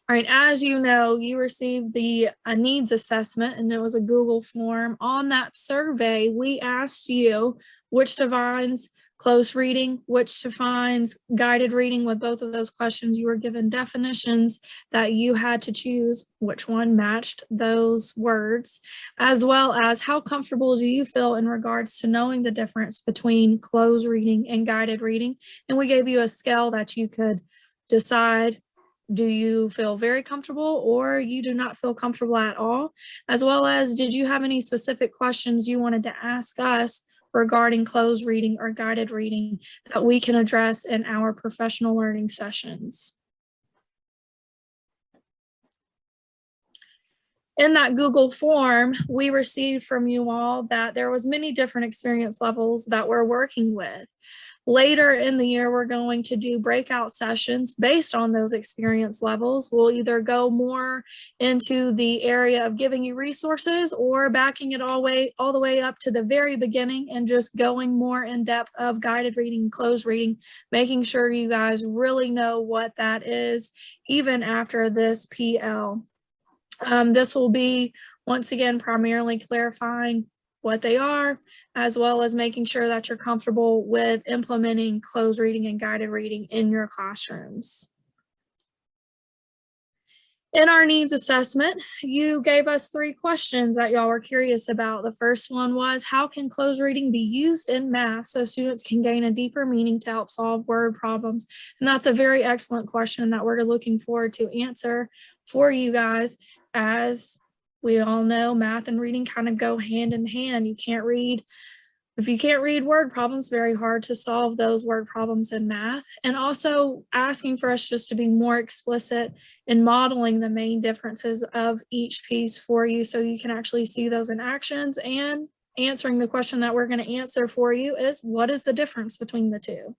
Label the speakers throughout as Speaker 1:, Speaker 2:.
Speaker 1: All right, as you know, you received the needs assessment, and it was a Google form. On that survey, we asked you which defines close reading, which defines guided reading. With both of those questions, you were given definitions that you had to choose which one matched those words, as well as how comfortable do you feel in regards to knowing the difference between close reading and guided reading. And we gave you a scale that you could decide, do you feel very comfortable or you do not feel comfortable at all? As well as, did you have any specific questions you wanted to ask us regarding closed reading or guided reading that we can address in our professional learning sessions? In that Google form, we received from you all that there was many different experience levels that we're working with. Later in the year, we're going to do breakout sessions based on those experience levels. We'll either go more into the area of giving you resources or backing it all the way up to the very beginning and just going more in depth of guided reading, closed reading, making sure you guys really know what that is, even after this PL. This will be, once again, primarily clarifying what they are, as well as making sure that you're comfortable with implementing closed reading and guided reading in your classrooms. In our needs assessment, you gave us 3 questions that y'all were curious about. The first one was, how can closed reading be used in math so students can gain a deeper meaning to help solve word problems? And that's a very excellent question that we're looking forward to answer for you guys. As we all know, math and reading kind of go hand in hand. If you can't read word problems, very hard to solve those word problems in math. And also asking for us just to be more explicit in modeling the main differences of each piece for you so you can actually see those in actions. And answering the question that we're going to answer for you is, what is the difference between the two?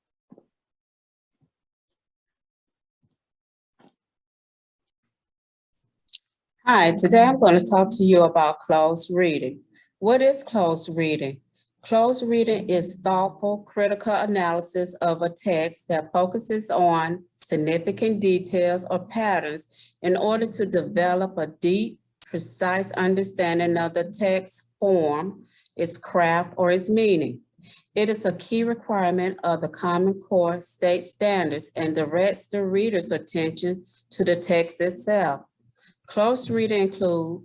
Speaker 2: Hi, today I'm going to talk to you about closed reading. What is closed reading? Closed reading is thoughtful, critical analysis of a text that focuses on significant details or patterns in order to develop a deep, precise understanding of the text form, its craft, or its meaning. It is a key requirement of the Common Core state standards and directs the reader's attention to the text itself. Closed reading include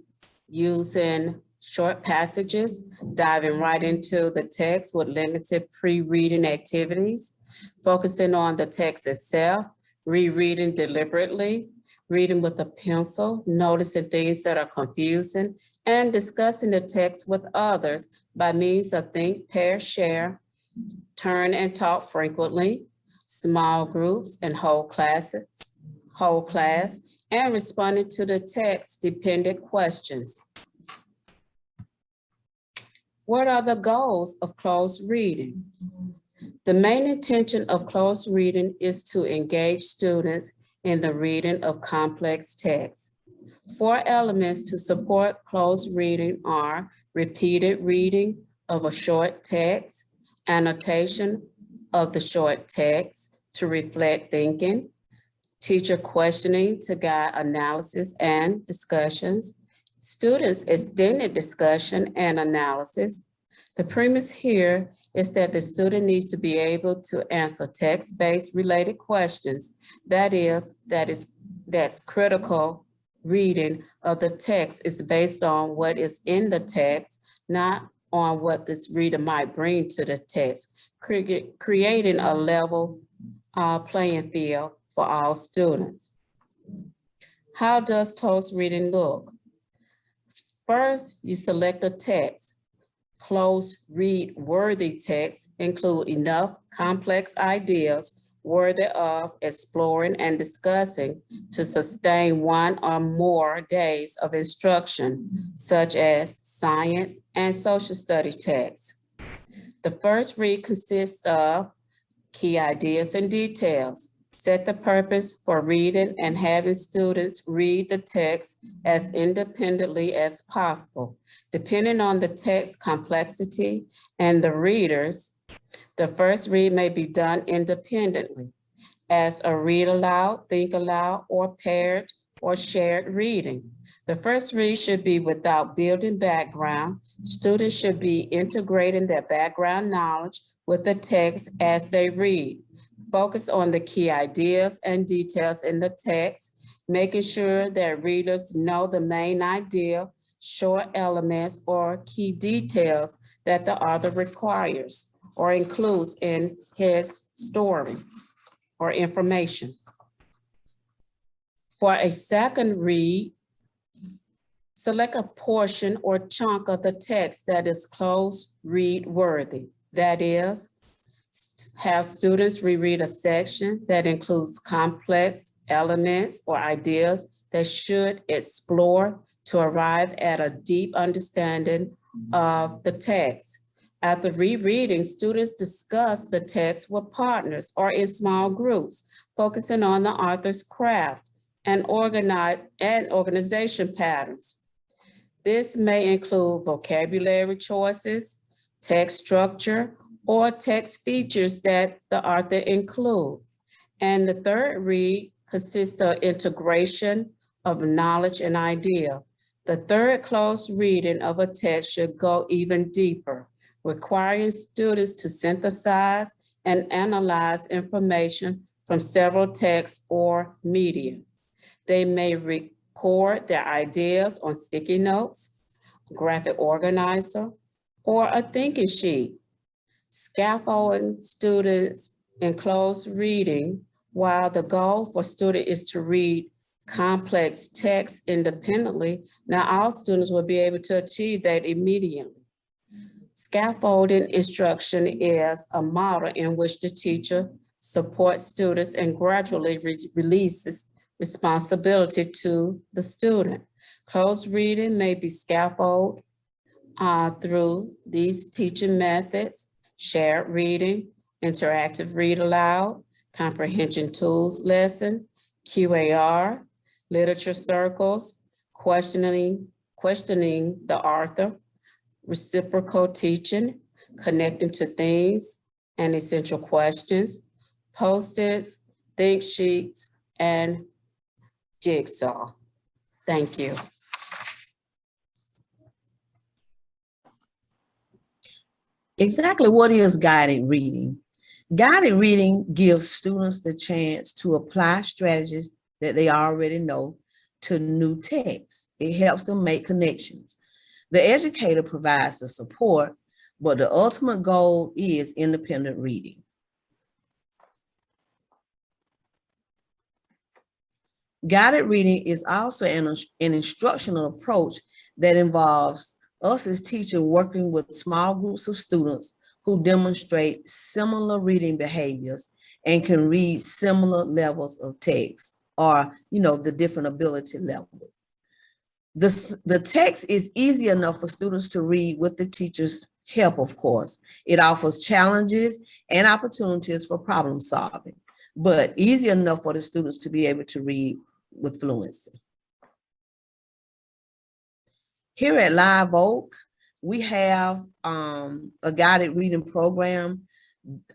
Speaker 2: using short passages, diving right into the text with limited pre-reading activities, focusing on the text itself, rereading deliberately, reading with a pencil, noticing things that are confusing, and discussing the text with others by means of think, pair, share, turn and talk frequently, small groups and whole class, and responding to the text-dependent questions. What are the goals of closed reading? The main intention of closed reading is to engage students in the reading of complex texts. 4 elements to support closed reading are repeated reading of a short text, annotation of the short text to reflect thinking, teacher questioning to guide analysis and discussions, students' extended discussion and analysis. The premise here is that the student needs to be able to answer text-based related questions. That's critical reading of the text is based on what is in the text, not on what this reader might bring to the text, creating a level playing field for all students. How does closed reading look? First, you select a text. Closed read worthy texts include enough complex ideas worthy of exploring and discussing to sustain 1 or more days of instruction, such as science and social study texts. The first read consists of key ideas and details. Set the purpose for reading and having students read the text as independently as possible. Depending on the text complexity and the readers, the first read may be done independently as a read aloud, think aloud, or paired or shared reading. The first read should be without building background. Students should be integrating their background knowledge with the text as they read. Focus on the key ideas and details in the text, making sure that readers know the main idea, short elements, or key details that the author requires or includes in his story or information. For a second read, select a portion or chunk of the text that is close read worthy. That is, have students reread a section that includes complex elements or ideas that should explore to arrive at a deep understanding of the text. After rereading, students discuss the text with partners or in small groups, focusing on the author's craft and organization patterns. This may include vocabulary choices, text structure, or text features that the author include. And the third read consists of integration of knowledge and idea. The third close reading of a text should go even deeper, requiring students to synthesize and analyze information from several texts or media. They may record their ideas on sticky notes, a graphic organizer, or a thinking sheet. Scaffolding students in close reading, while the goal for students is to read complex text independently, now all students will be able to achieve that immediately. Scaffolding instruction is a model in which the teacher supports students and gradually releases responsibility to the student. Close reading may be scaffolded through these teaching methods: shared reading, interactive read aloud, comprehension tools lesson, QAR, literature circles, questioning the author, reciprocal teaching, connecting to themes and essential questions, post-its, think sheets, and jigsaw. Thank you.
Speaker 3: Exactly what is guided reading? Guided reading gives students the chance to apply strategies that they already know to new texts. It helps them make connections. The educator provides the support, but the ultimate goal is independent reading. Guided reading is also an instructional approach that involves us as teachers working with small groups of students who demonstrate similar reading behaviors and can read similar levels of text, or the different ability levels. The text is easy enough for students to read with the teacher's help, of course. It offers challenges and opportunities for problem solving, but easy enough for the students to be able to read with fluency. Here at Live Oak, we have a guided reading program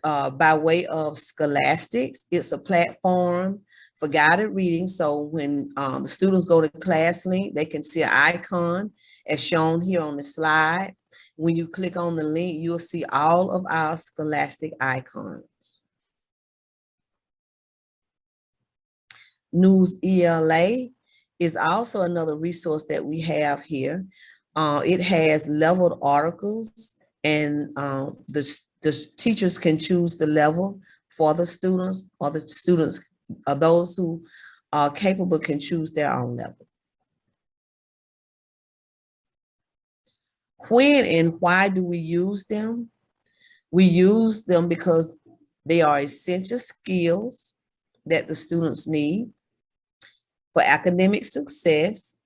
Speaker 3: by way of Scholastics. It's a platform for guided reading. So when the students go to ClassLink, they can see an icon as shown here on the slide. When you click on the link, you'll see all of our Scholastic icons. News ELA is also another resource that we have here. It has leveled articles, and the teachers can choose the level for the students, or the students, or those who are capable can choose their own level. When and why do we use them? We use them because they are essential skills that the students need for academic success,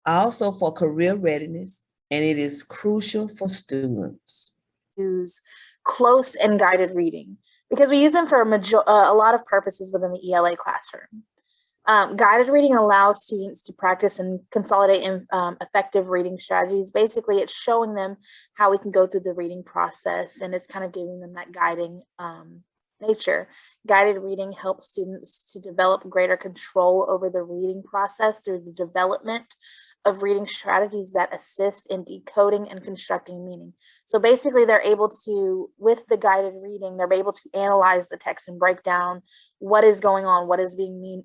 Speaker 3: also for career readiness, and it is crucial for students.
Speaker 4: Use close and guided reading because we use them for a lot of purposes within the ELA classroom. Guided reading allows students to practice and consolidate effective reading strategies. Basically, it's showing them how we can go through the reading process, and it's kind of giving them that guiding nature. Guided reading helps students to develop greater control over the reading process through the development of reading strategies that assist in decoding and constructing meaning. So basically they're able to, with the guided reading, they're able to analyze the text and break down what is going on, what is being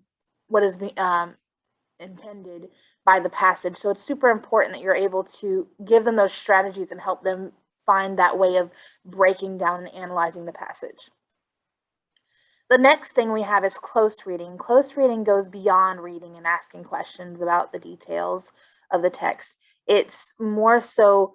Speaker 4: intended by the passage. So it's super important that you're able to give them those strategies and help them find that way of breaking down and analyzing the passage. The next thing we have is close reading. Close reading goes beyond reading and asking questions about the details of the text. It's more so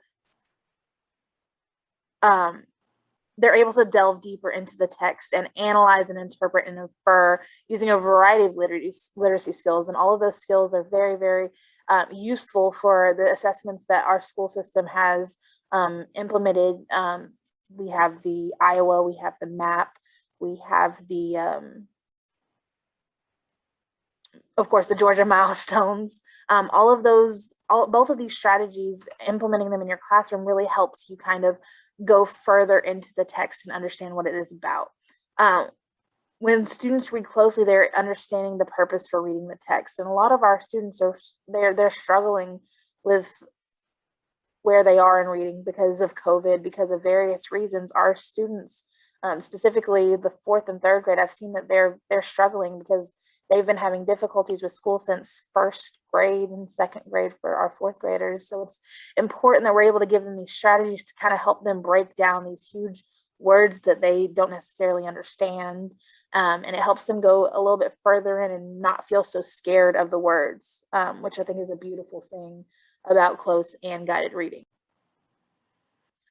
Speaker 4: they're able to delve deeper into the text and analyze and interpret and infer using a variety of literacy skills. And all of those skills are very, very useful for the assessments that our school system has implemented. We have the Iowa, we have the MAP, we have the, of course, the Georgia milestones. All of those, both of these strategies, implementing them in your classroom really helps you kind of go further into the text and understand what it is about. When students read closely, they're understanding the purpose for reading the text. And a lot of our students are, they're struggling with where they are in reading because of COVID, because of various reasons. Our students, specifically the 4th and 3rd grade, I've seen that they're struggling because they've been having difficulties with school since 1st grade and 2nd grade for our 4th graders. So it's important that we're able to give them these strategies to kind of help them break down these huge words that they don't necessarily understand. And it helps them go a little bit further in and not feel so scared of the words, which I think is a beautiful thing about close and guided reading.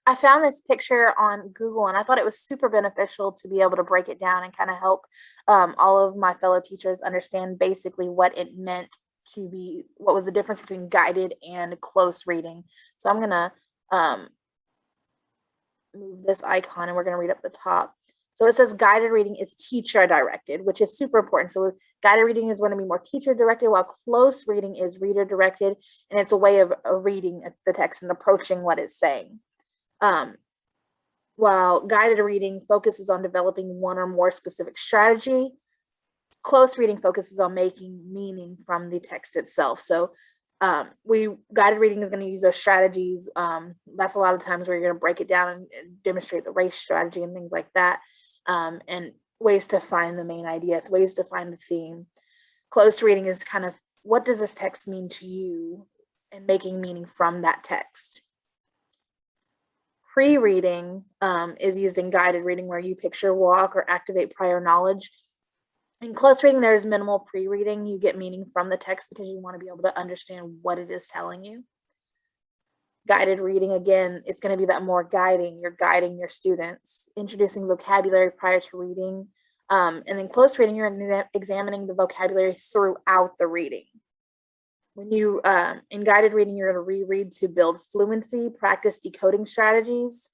Speaker 4: I found this picture on Google and I thought it was super beneficial to be able to break it down and kind of help all of my fellow teachers understand basically what it meant to be, what was the difference between guided and close reading. So I'm gonna move this icon and we're gonna read up the top. So it says guided reading is teacher directed, which is super important. So guided reading is going to be more teacher directed, while close reading is reader directed, and it's a way of reading the text and approaching what it's saying. While guided reading focuses on developing one or more specific strategy, close reading focuses on making meaning from the text itself. So guided reading is going to use those strategies. That's a lot of times where you're going to break it down and demonstrate the race strategy and things like that, and ways to find the main idea, ways to find the theme. Close reading is kind of, what does this text mean to you, and making meaning from that text. Pre-reading is used in guided reading, where you picture, walk, or activate prior knowledge. In close reading, there's minimal pre-reading. You get meaning from the text because you want to be able to understand what it is telling you. Guided reading, again, it's going to be that more guiding. You're guiding your students, introducing vocabulary prior to reading. And then close reading, you're examining the vocabulary throughout the reading. When you, in guided reading, you're going to reread to build fluency, practice decoding strategies.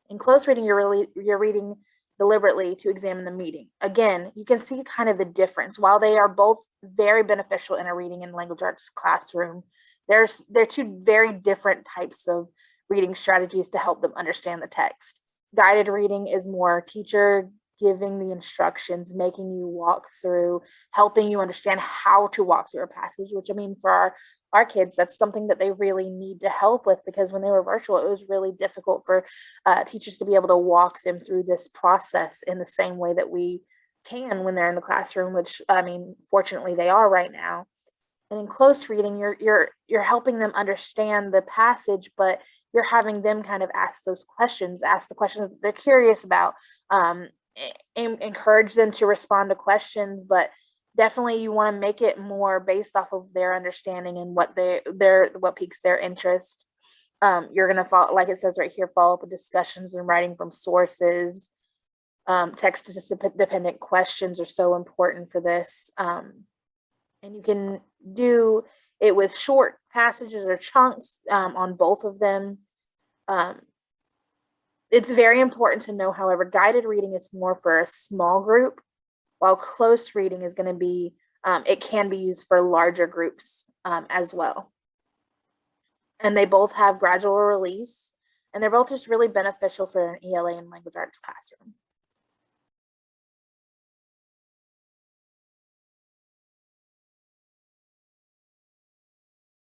Speaker 4: In close reading, you're reading deliberately to examine the meaning. Again, you can see kind of the difference. While they are both very beneficial in a reading and language arts classroom, they're two very different types of reading strategies to help them understand the text. Guided reading is more teacher giving the instructions, making you walk through, helping you understand how to walk through a passage, which, I mean, for our kids, that's something that they really need to help with, because when they were virtual, it was really difficult for teachers to be able to walk them through this process in the same way that we can when they're in the classroom, which, I mean, fortunately they are right now. And in close reading, you're helping them understand the passage, but you're having them kind of ask those questions, ask the questions that they're curious about, encourage them to respond to questions, but definitely you want to make it more based off of their understanding and what what piques their interest. You're going to follow, like it says right here, follow up with discussions and writing from sources. Text dependent questions are so important for this. And you can do it with short passages or chunks on both of them. It's very important to know, however, guided reading is more for a small group, while close reading is going to be, it can be used for larger groups as well. And they both have gradual release, and they're both just really beneficial for an ELA and language arts classroom.